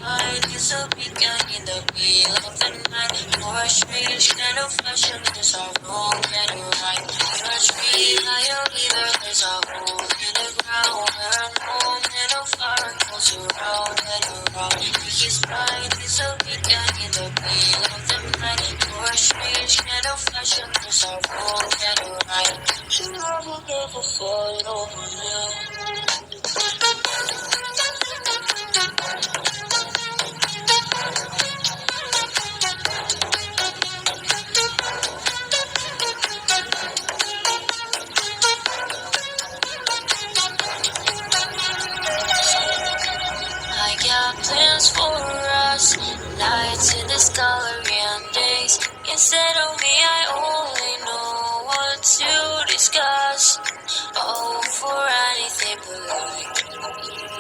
smile is a beacon in the pale of the night. For a strange kind of fashion, there's a wrong and a right. You're a tree, I a river, there's a hole in the ground. Where a home and a fire goes around and around. His pride is a beacon in the pale of the night. For a strange kind of fashion, there's a wrong and a right. Your love will never fall over you. I got plans for us, nights in the scullery and days. Instead of me, I only know what to discuss. Oh, for anything but life.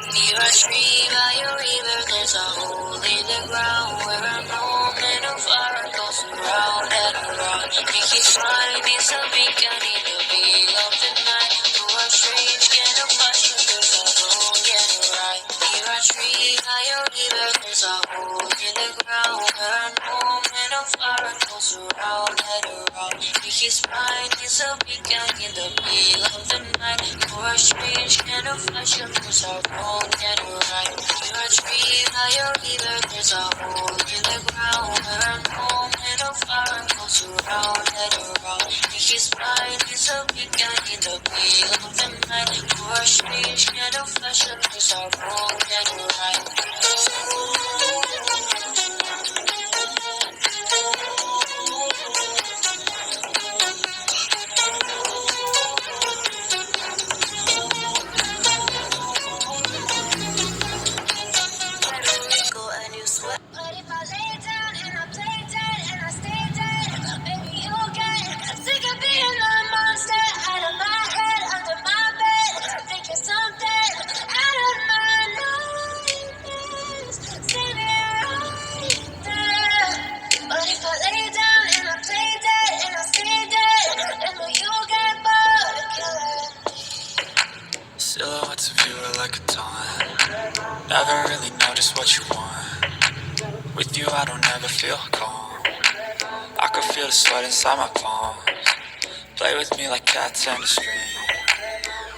Near a tree by a river, there's a hole in the ground where a moment of fire goes around and around. And his mind is a beacon in the middle of the night. Through a strange kind of passion, there's a wrong and a right. Near a tree by a river, there's a hole in the ground where a moment of fire goes around and around. And his mind is a beacon in the middle of the night. For a strange kind of fashion, there's a wrong and a right. You're a tree by a river, there's a hole in the ground where a moment of fire goes around and around. And his mind is a beacon in the middle of the night. For a strange kind of fashion, there's a wrong and a right. But if I lay down and I play dead and I stay dead, maybe you'll get sick of being the monster out of my head, under my bed, thinking something out of my nightmares. See me right there. But if I lay down and I play dead and I stay dead, then will you get bored of killing? Silhouettes of you are like a taunt. Never really know just what you want. With you I don't ever feel calm. I can feel the sweat inside my palms. Play with me like cats and a string.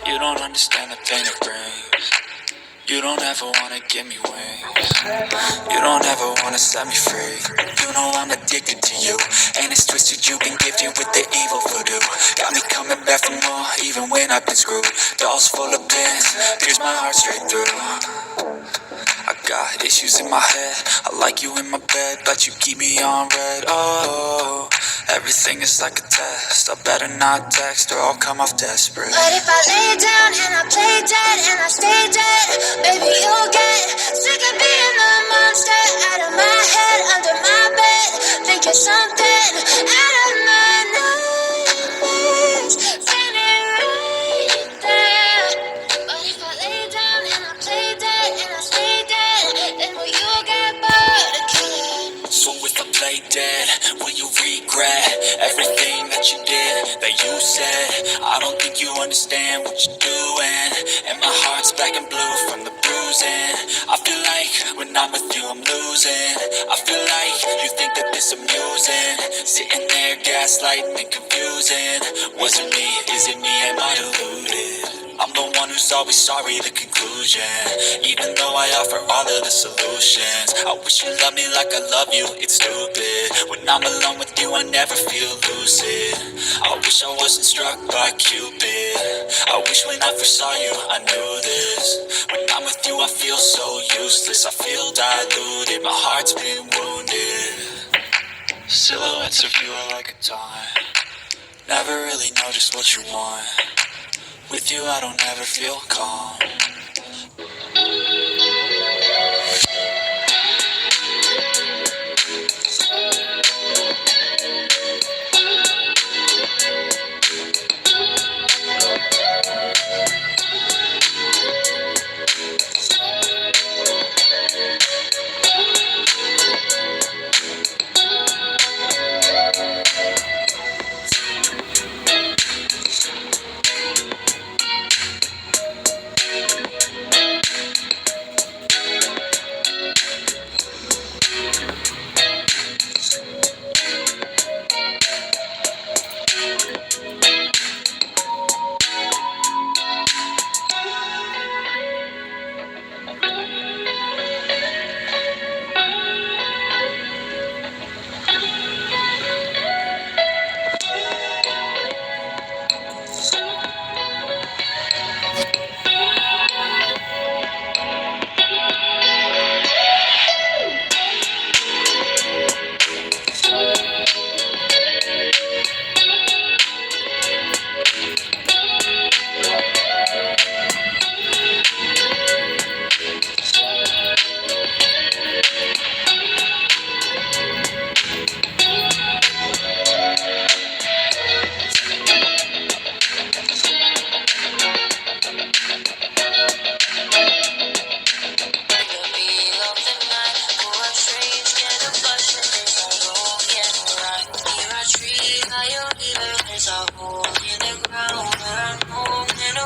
You don't understand the pain it brings. You don't ever wanna give me wings. You don't ever wanna set me free. You know I'm addicted to you, and it's twisted. You've been gifted with the evil voodoo. Got me coming back for more, even when I've been screwed. Dolls full of pins, pierce my heart straight through. I got issues in my head. I like you in my bed, but you keep me on red. Oh, everything is like a test. I better not text or I'll come off desperate. But if I lay down and I play dead and I stay dead, maybe you'll get sick of being the monster out of my head, under my bed, thinking something out of my nightmares. See me right there. But if I lay down and I play dead and I stay dead, then will you get bored of killing? So if I play dead, will you regret everything that you did, that you said? I don't think you understand what you're doing, and my heart's black and blue from the bruising. I feel like when I'm with you I'm losing. I feel like you think that this amusing, sitting there gaslighting and confusing. Was it me? Is it me? Am I deluded? I'm the one who's always sorry, the conclusion. Even though I offer all of the solutions, I wish you loved me like I love you, it's stupid. When I'm alone with you, I never feel lucid. I wish I wasn't struck by Cupid. I wish when I first saw you, I knew this. When I'm with you, I feel so useless. I feel diluted, my heart's been wounded. Silhouettes of you are like a taunt. Never really know just what you want. With you I don't ever feel calm.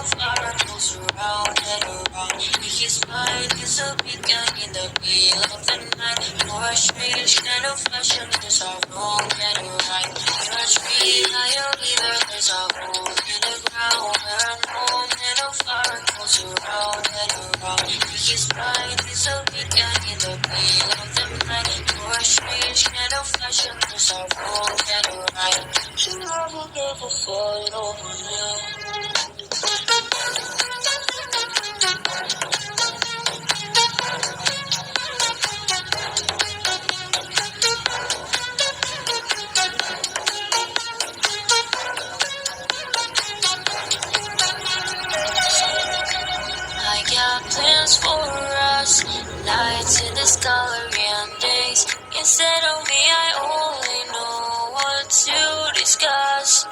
of fire goes around and around. His mind is a beacon in the middle of the night. For a strange kind of fashion, there's a wrong and a right. Near a tree, by a river, there's a hole in the ground where a moment of fire goes around and around. His mind is a beacon in the middle of the night. For a strange kind of fashion, there's a wrong and a right. Your love will never fall over you. I got plans for us, nights in the gallery and days. Instead of me, I only know what to discuss.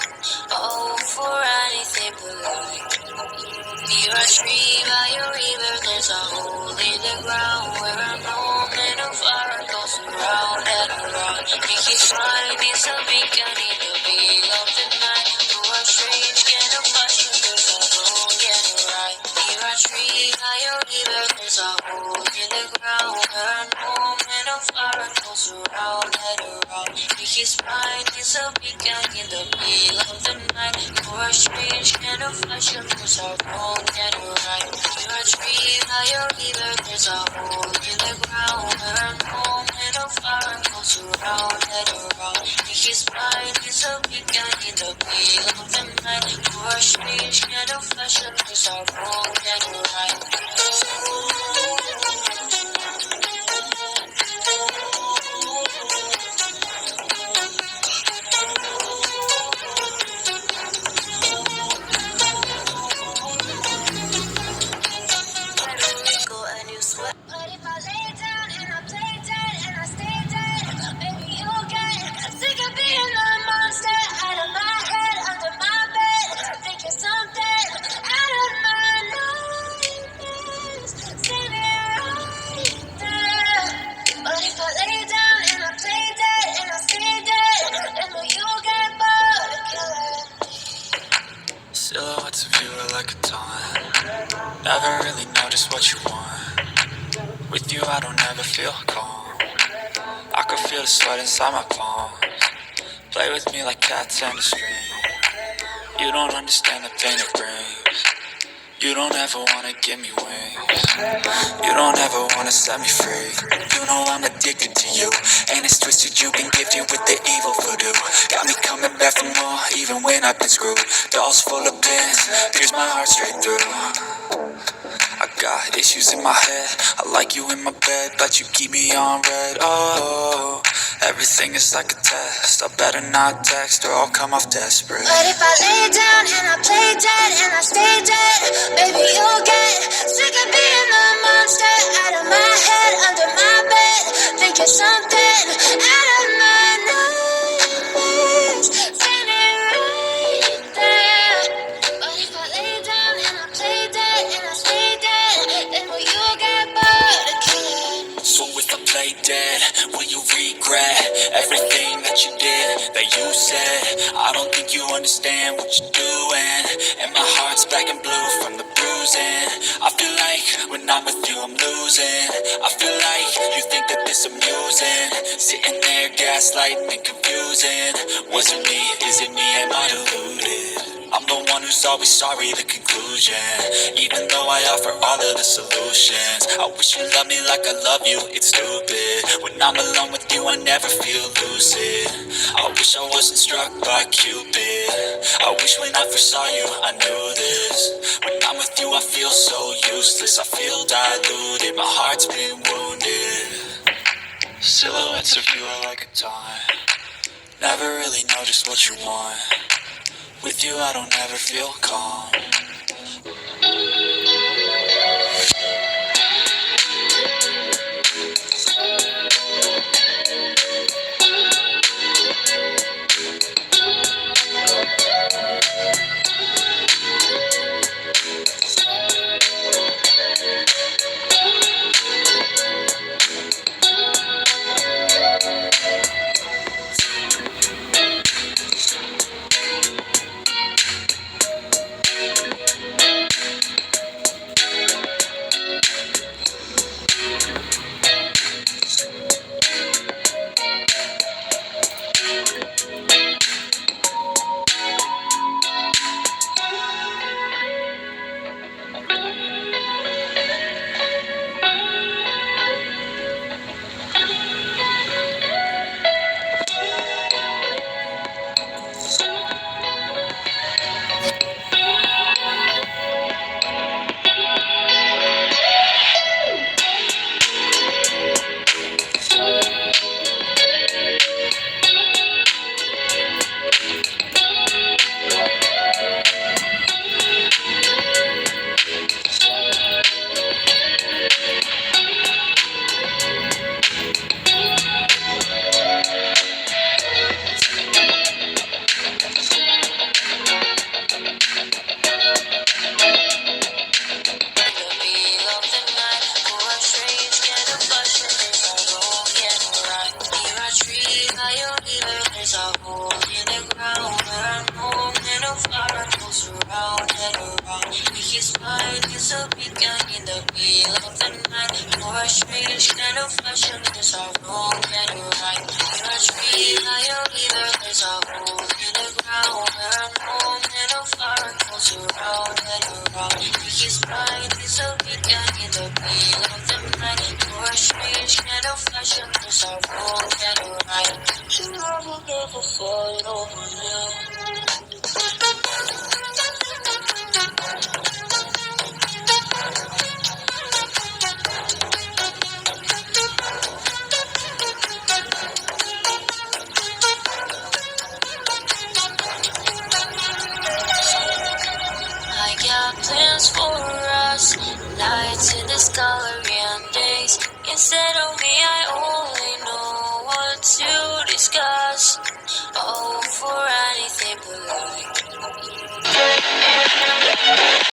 Oh, for anything but life. Near a tree by a river, there's a hole in the ground where a moment of fire goes around and around. His mind is a beacon in the middle of the night. Through a strange kind of fashion, there's a wrong and a right. Near a tree by a river, there's a hole in the ground where a moment of fire goes around and around. His mind is a beacon in the middle of the night. For a strange kind of fashion, there's a wrong and a right. Near a tree by a river, there's a hole in the ground where a moment of fire goes around and around. His mind is a beacon in the middle of the night. For a strange kind of fashion, there's a wrong and a right. But if I lay down and I play dead and I stay dead, maybe you'll get sick of being the monster out of my head, under my bed, thinking something out of my nightmares, standing right there. But if I lay down and I play dead and I stay dead, then will you get bored of killing? Silhouettes of you are like a taunt. Never really know just what you want. With you I don't ever feel calm. I can feel the sweat inside my palms. Play with me like cats and a string. You don't understand the pain it brings. You don't ever wanna give me wings. You don't ever wanna set me free. You know I'm addicted to you, and it's twisted. You've been gifted with the evil voodoo. Got me coming back for more, even when I've been screwed. Dolls full of pins, pierce my heart straight through. I got issues in my head. I like you in my bed, but you keep me on red. Oh, everything is like a test. I better not text or I'll come off desperate. But if I lay down and I play dead and I stay dead, maybe you'll get sick of being the monster out of my head, under my bed, thinking something out of my nightmares, standing right there. But if I lay down and I play dead and I stay dead, then will you get bored of killing? So if I play dead, will you regret everything that you did, that you said? I don't think you understand what you're doing, and my heart's black and blue from the bruising. I feel like when I'm with you I'm losing. I feel like you think that this amusing, sitting there gaslighting and confusing. Was it me? Is it me? Am I deluded? I'm the one who's always sorry, the conclusion. Even though I offer all of the solutions, I wish you loved me like I love you, it's stupid. When I'm alone with you, I never feel lucid. I wish I wasn't struck by Cupid. I wish when I first saw you, I knew this. When I'm with you, I feel so useless. I feel diluted, my heart's been wounded. Silhouettes of you are like a taunt. Never really know just what you want. With you I don't ever feel calm. get around. He is mine, he's a beacon in the middle of the night. You're a strange kind of fashion, there's a wrong and a right. You're a tree, I am either, there's a hole in the ground. Where I'm home and a fire goes around and around. He is mine, he's a beacon in the middle of the night. You're a strange kind of fashion, there's a wrong and a right. You never never fall over you. I got plans for us, nights in the sky and days. Instead of me, I only know